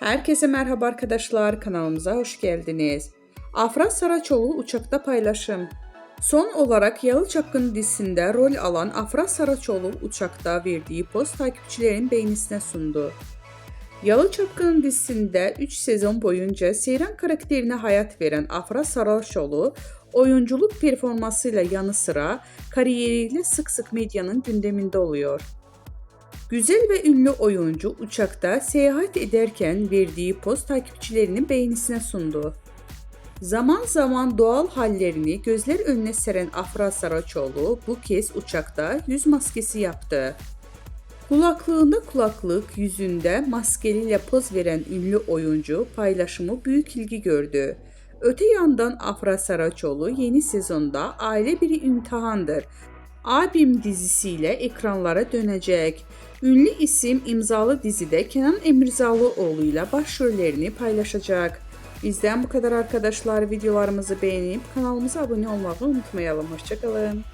Herkese merhaba arkadaşlar, kanalımıza hoş geldiniz. Afra Saraçoğlu uçakta paylaşım. Son olarak Yalı Çapkını dizisinde rol alan Afra Saraçoğlu uçakta verdiği post takipçilerin beğenisine sundu. Yalı Çapkını dizisinde 3 sezon boyunca Seyran karakterine hayat veren Afra Saraçoğlu, oyunculuk performansıyla yanı sıra kariyeriyle sık sık medyanın gündeminde oluyor. Güzel ve ünlü oyuncu uçakta seyahat ederken verdiği poz takipçilerinin beğenisine sundu. Zaman zaman doğal hallerini gözler önüne seren Afra Saraçoğlu bu kez uçakta yüz maskesi yaptı. Kulaklığında kulaklık, yüzünde maskeliyle poz veren ünlü oyuncu paylaşımı büyük ilgi gördü. Öte yandan Afra Saraçoğlu yeni sezonda Aile Bir İmtihandır Abim dizisiyle ekranlara dönecek. Ünlü isim imzalı dizide Kenan Emirzalıoğlu ile başrollerini paylaşacak. Bizden bu kadar arkadaşlar. Videolarımızı beğenip kanalımıza abone olmayı unutmayalım. Hoşça kalın.